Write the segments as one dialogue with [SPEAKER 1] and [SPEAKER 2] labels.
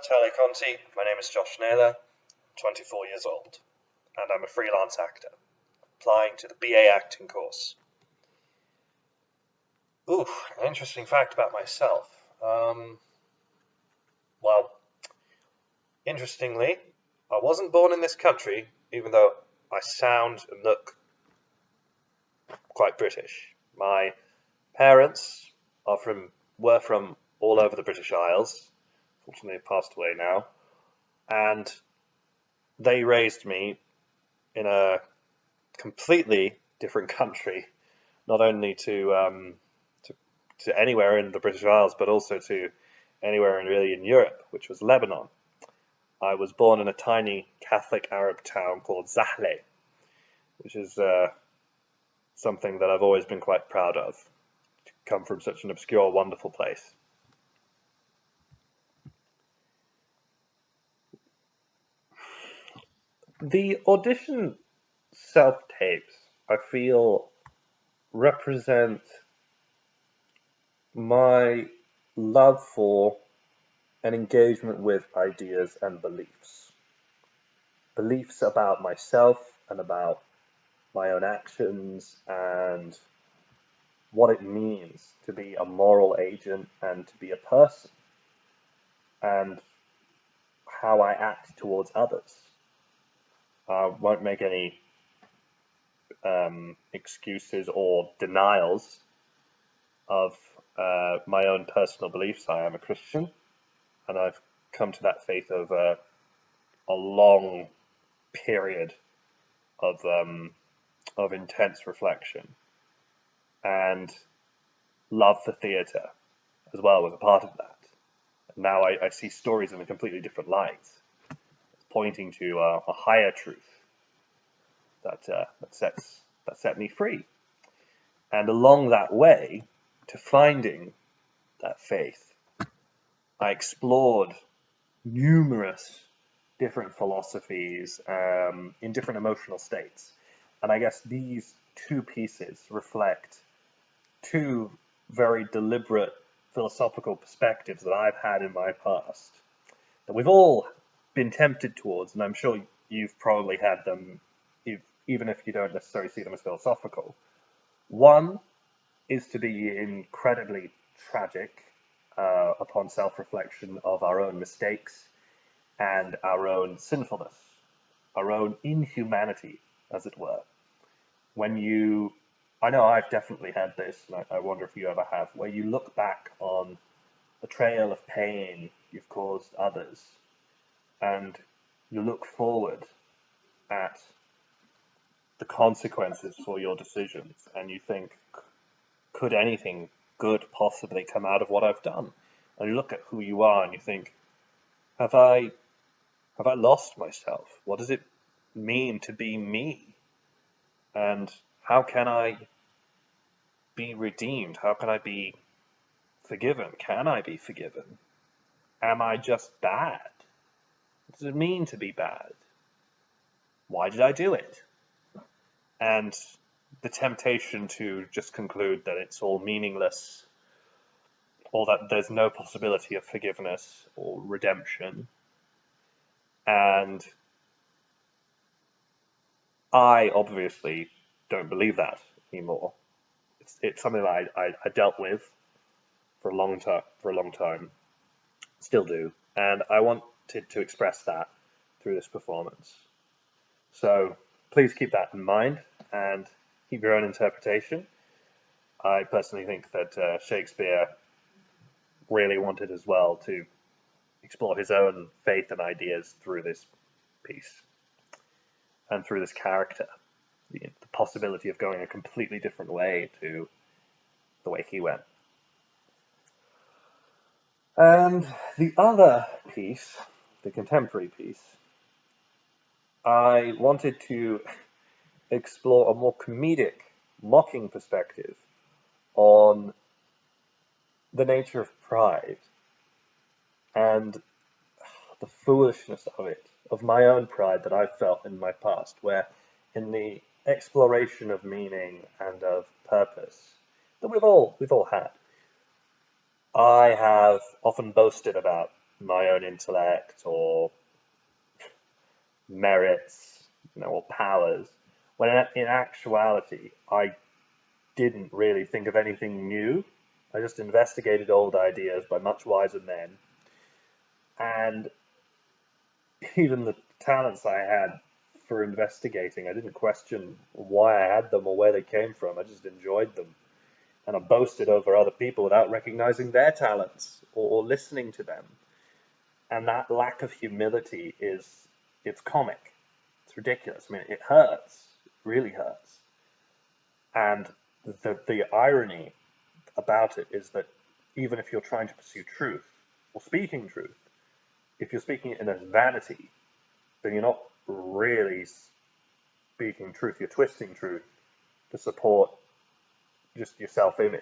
[SPEAKER 1] Natalie Conti. My name is Josh Naylor, 24 years old, and I'm a freelance actor, applying to the BA acting course. Ooh, an interesting fact about myself. Well, interestingly, I wasn't born in this country, even though I sound and look quite British. My parents were from all over the British Isles. Fortunately, they've passed away now. And they raised me in a completely different country, not only to anywhere in the British Isles, but also to anywhere in Europe, which was Lebanon. I was born in a tiny Catholic Arab town called Zahle, which is something that I've always been quite proud of, to come from such an obscure, wonderful place. The audition self-tapes, I feel, represent my love for and engagement with ideas and beliefs. Beliefs about myself and about my own actions and what it means to be a moral agent and to be a person, and how I act towards others. I won't make any excuses or denials of my own personal beliefs. I am a Christian, and I've come to that faith over a long period of intense reflection, and love for theatre as well was a part of that. Now I see stories in a completely different light, pointing to a higher truth that set me free. And along that way to finding that faith, I explored numerous different philosophies in different emotional states. And I guess these two pieces reflect two very deliberate philosophical perspectives that I've had in my past, that we've all been tempted towards, and I'm sure you've probably had them, even if you don't necessarily see them as philosophical. One is to be incredibly tragic upon self-reflection of our own mistakes and our own sinfulness, our own inhumanity, as it were. I know I've definitely had this, and I wonder if you ever have, where you look back on the trail of pain you've caused others, and you look forward at the consequences for your decisions, and you think, could anything good possibly come out of what I've done? And you look at who you are and you think, have I lost myself? What does it mean to be me? And how can I be redeemed? How can I be forgiven? Can I be forgiven? Am I just bad? What does it mean to be bad? Why did I do it? And the temptation to just conclude that it's all meaningless, or that there's no possibility of forgiveness or redemption. And I obviously don't believe that anymore. It's something that I dealt with for a long time, still do, and I wanted to express that through this performance. So please keep that in mind and keep your own interpretation. I personally think that Shakespeare really wanted as well to explore his own faith and ideas through this piece and through this character. The possibility of going a completely different way to the way he went. And the other piece, the contemporary piece, I wanted to explore a more comedic, mocking perspective on the nature of pride and the foolishness of it, of my own pride that I've felt in my past, where in the exploration of meaning and of purpose that we've all had, I have often boasted about my own intellect or merits, or powers, when in actuality, I didn't really think of anything new. I just investigated old ideas by much wiser men, and even the talents I had for investigating, I didn't question why I had them or where they came from. I just enjoyed them. And I boasted over other people without recognizing their talents or listening to them. And that lack of humility it's comic. It's ridiculous. I mean, it hurts. It really hurts. And the irony about it is that even if you're trying to pursue truth or speaking truth, if you're speaking it in a vanity, then you're not really speaking truth. You're twisting truth to support just your self-image.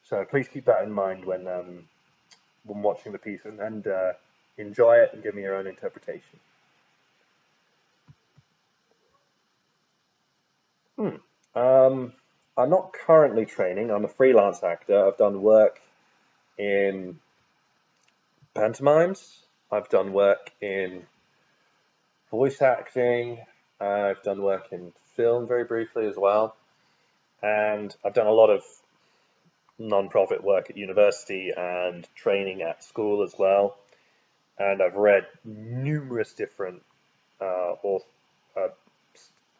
[SPEAKER 1] So please keep that in mind when watching the piece, and enjoy it and give me your own interpretation. I'm not currently training. I'm a freelance actor. I've done work in pantomimes. I've done work in voice acting. I've done work in film very briefly as well. And I've done a lot of non-profit work at university and training at school as well. And I've read numerous different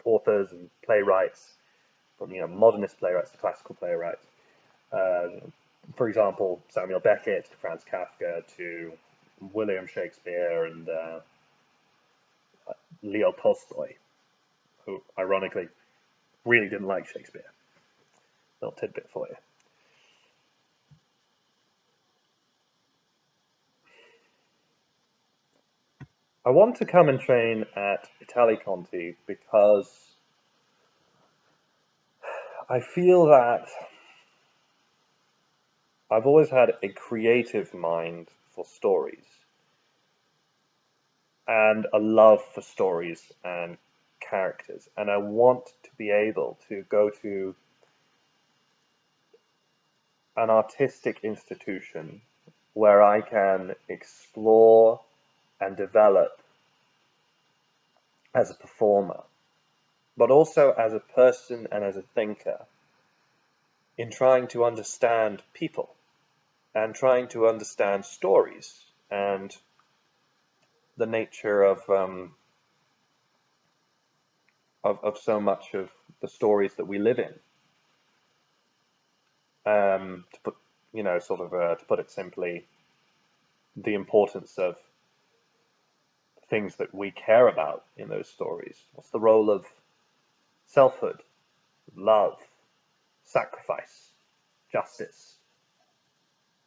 [SPEAKER 1] authors and playwrights, from modernist playwrights to classical playwrights. For example, Samuel Beckett to Franz Kafka to William Shakespeare and Leo Tolstoy, who ironically really didn't like Shakespeare. Little tidbit for you. I want to come and train at Italy Conti because I feel that I've always had a creative mind for stories and a love for stories and characters, and I want to be able to go to an artistic institution where I can explore and develop as a performer, but also as a person and as a thinker, in trying to understand people and trying to understand stories and the nature of so much of the stories that we live in. To put, to put it simply, the importance of things that we care about in those stories. What's the role of selfhood, love, sacrifice, justice,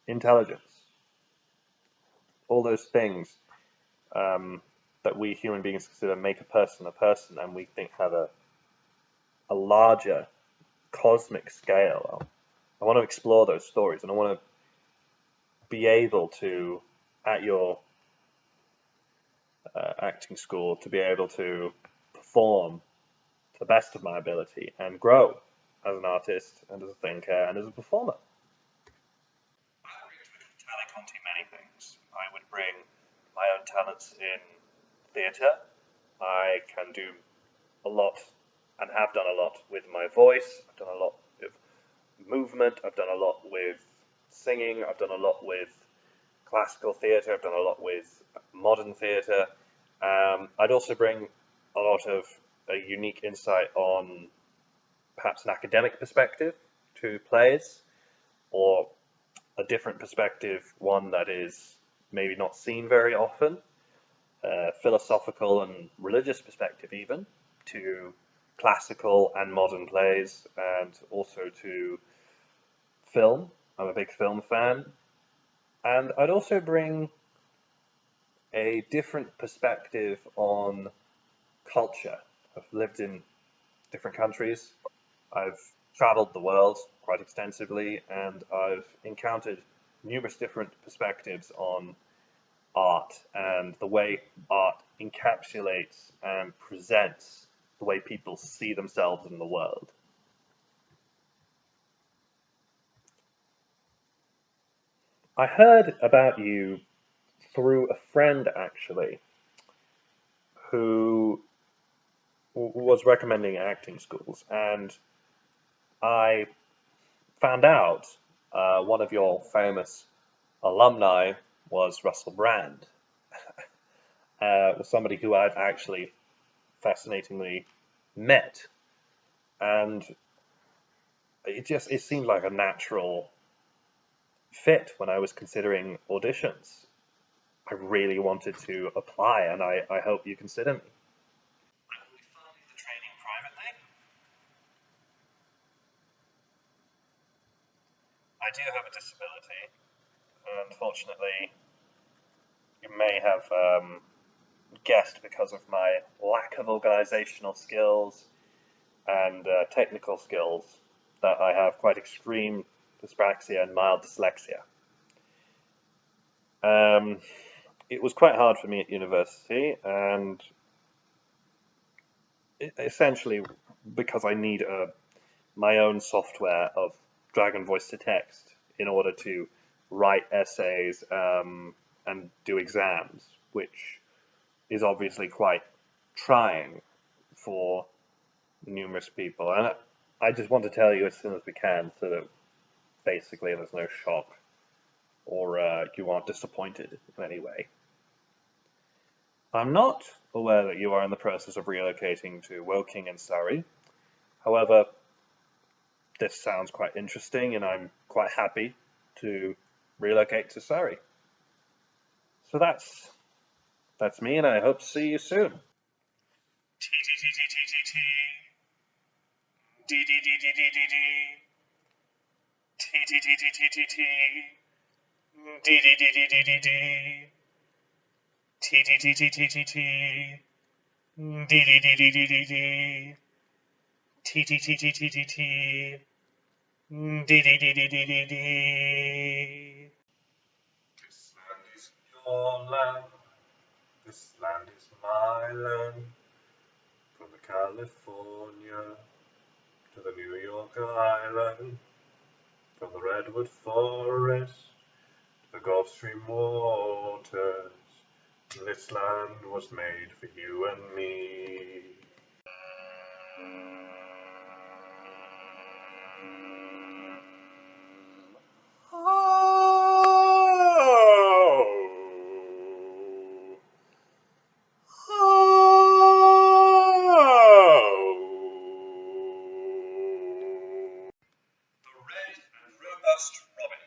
[SPEAKER 1] intelligence? All those things that we human beings consider make a person, and we think have a larger cosmic scale. I want to explore those stories, and I want to be able to, at your acting school, to be able to perform to the best of my ability and grow as an artist and as a thinker and as a performer. I would bring to Italy Conti many things. I would bring my own talents in theatre. I can do a lot and have done a lot with my voice. I've done a lot with movement. I've done a lot with singing. I've done a lot with classical theatre. I've done a lot with modern theatre. I'd also bring a lot of a unique insight on perhaps an academic perspective to plays, or a different perspective, one that is maybe not seen very often, philosophical and religious perspective even, to classical and modern plays, and also to film. I'm a big film fan. And I'd also bring a different perspective on culture. I've lived in different countries. I've traveled the world quite extensively, and I've encountered numerous different perspectives on art and the way art encapsulates and presents the way people see themselves in the world. I heard about you through a friend, actually, who was recommending acting schools, and I found out one of your famous alumni was Russell Brand, was somebody who I've actually fascinatingly met, and it seemed like a natural fit when I was considering auditions. I really wanted to apply, and I hope you consider me. I will be funding the training privately. I do have a disability. Unfortunately, you may have guessed because of my lack of organizational skills and technical skills that I have quite extreme dyspraxia and mild dyslexia. It was quite hard for me at university, and essentially because I need my own software of Dragon voice to text in order to write essays and do exams, which is obviously quite trying for numerous people. And I just want to tell you as soon as we can, so that basically there's no shock or you aren't disappointed in any way. I'm not aware that you are in the process of relocating to Woking in Surrey. However, this sounds quite interesting, and I'm quite happy to relocate to Surrey. So that's me, and I hope to see you soon. This land is your land, this land is my land, from the California to the New York Island, from the Redwood Forest to the Gulf Stream waters, this land was made for you and me. Red and robust robin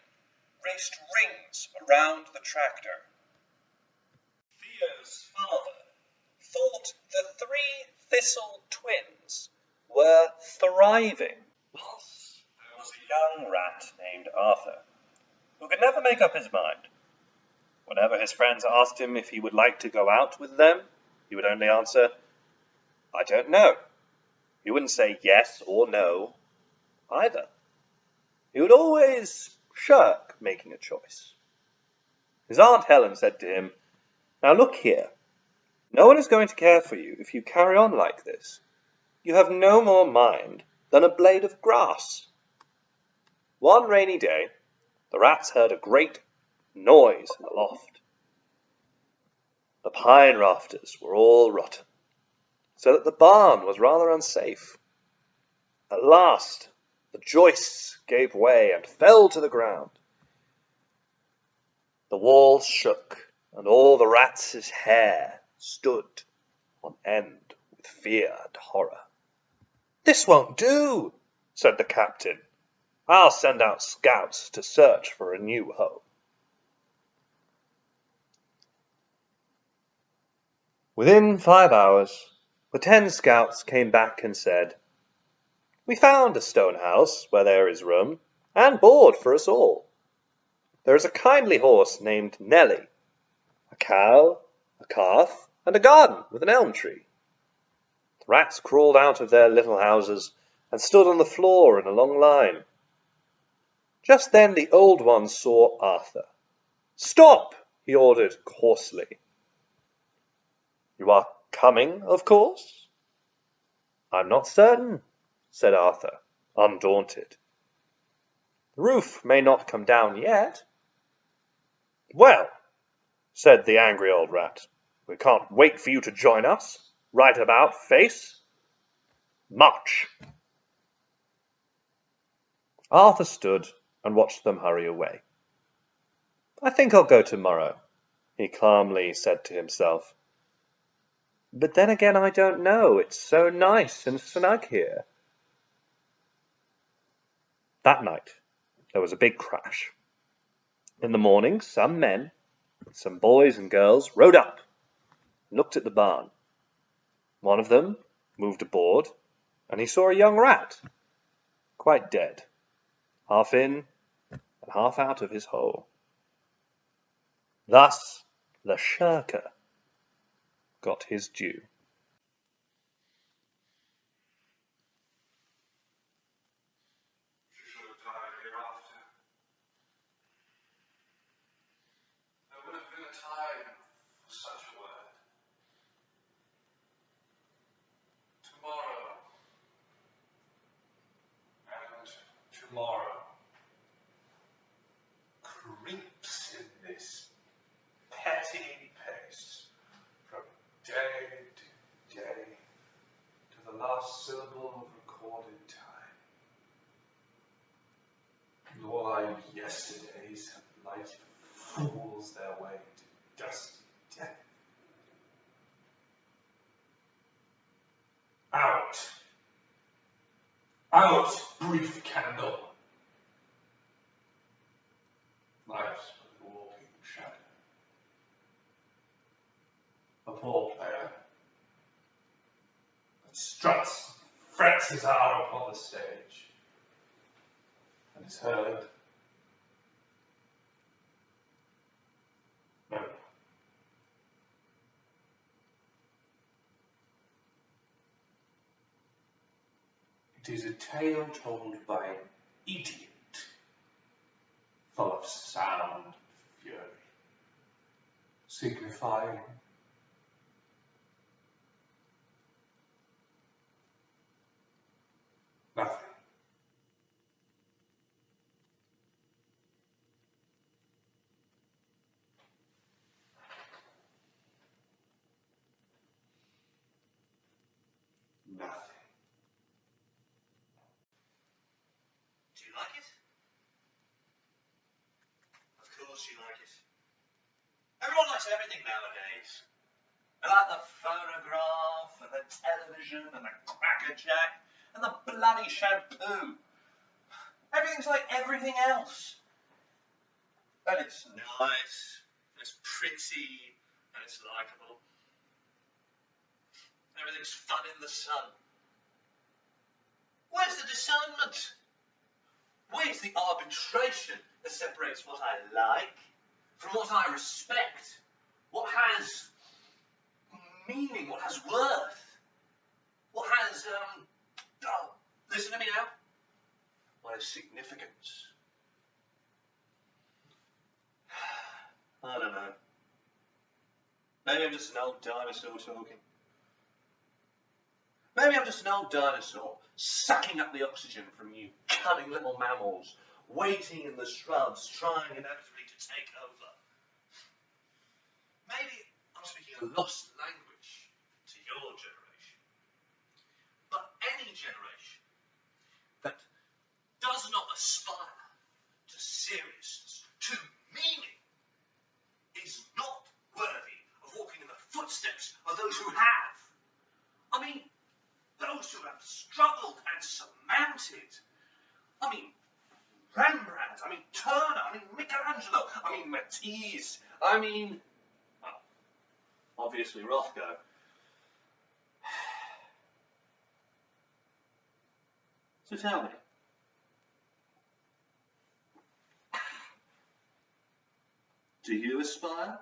[SPEAKER 1] raced rings around the tractor. Theo's father thought the three thistle twins were thriving. Once there was a young rat named Arthur who could never make up his mind. Whenever his friends asked him if he would like to go out with them, he would only answer, "I don't know." He wouldn't say yes or no either. He would always shirk making a choice. His Aunt Helen said to him, "Now look here, no one is going to care for you if you carry on like this. You have no more mind than a blade of grass." One rainy day, the rats heard a great noise in the loft. The pine rafters were all rotten, so that the barn was rather unsafe. At last, the joists gave way and fell to the ground. The walls shook, and all the rats' hair stood on end with fear and horror. "This won't do," said the captain. "I'll send out scouts to search for a new home." Within 5 hours, the 10 scouts came back and said, "We found a stone house where there is room and board for us all. There is a kindly horse named Nelly, a cow, a calf, and a garden with an elm tree." The rats crawled out of their little houses and stood on the floor in a long line. Just then the old one saw Arthur. "Stop!" he ordered coarsely. "You are coming, of course?" "I'm not certain," said Arthur, undaunted. "The roof may not come down yet." "Well, said the angry old rat. "We can't wait for you to join us. Right about face. March!" Arthur stood and watched them hurry away. "I think I'll go tomorrow," he calmly said to himself. "But then again, I don't know. It's so nice and snug here." That night, there was a big crash. In the morning, some men, some boys and girls, rode up and looked at the barn. One of them moved a board, and he saw a young rat, quite dead, half in and half out of his hole. Thus the shirker got his due.
[SPEAKER 2] She should have died hereafter. There would have been a time for such a word. Tomorrow, and tomorrow, creeps in this petty pace from day to day to the last syllable of recorded time. And all our yesterdays have lighted fools their way to dusty death. Out! Out, brief candle! Life's but a walking shadow. A poor player that struts, frets his hour upon the stage, and is heard no. It is a tale told by an idiot, full of sound and fury, signifying nothing. Nothing.
[SPEAKER 3] Do you like it? Of course you like it. Everyone likes everything nowadays. They like the phonograph and the television and the crackerjack and the bloody shampoo. Everything's like everything else. And it's nice, and it's pretty, and it's likeable. Everything's fun in the sun. Where's the discernment? Where's the arbitration that separates what I like from what I respect? What has meaning? What has worth? What has, listen to me now. What has significance? I don't know. Maybe I'm just an old dinosaur talking. Maybe I'm just an old dinosaur sucking up the oxygen from you cunning little mammals, waiting in the shrubs, trying inevitably to take over. Maybe I'm speaking a lost language to your generation. But any generation that does not aspire to seriousness, to meaning, is not worthy of walking in the footsteps of those who have. I mean, those who have struggled and surmounted. I mean, Rembrandt, I mean, Turner, I mean, Michelangelo, I mean, Matisse, I mean, well, obviously Rothko. So tell me, do you aspire?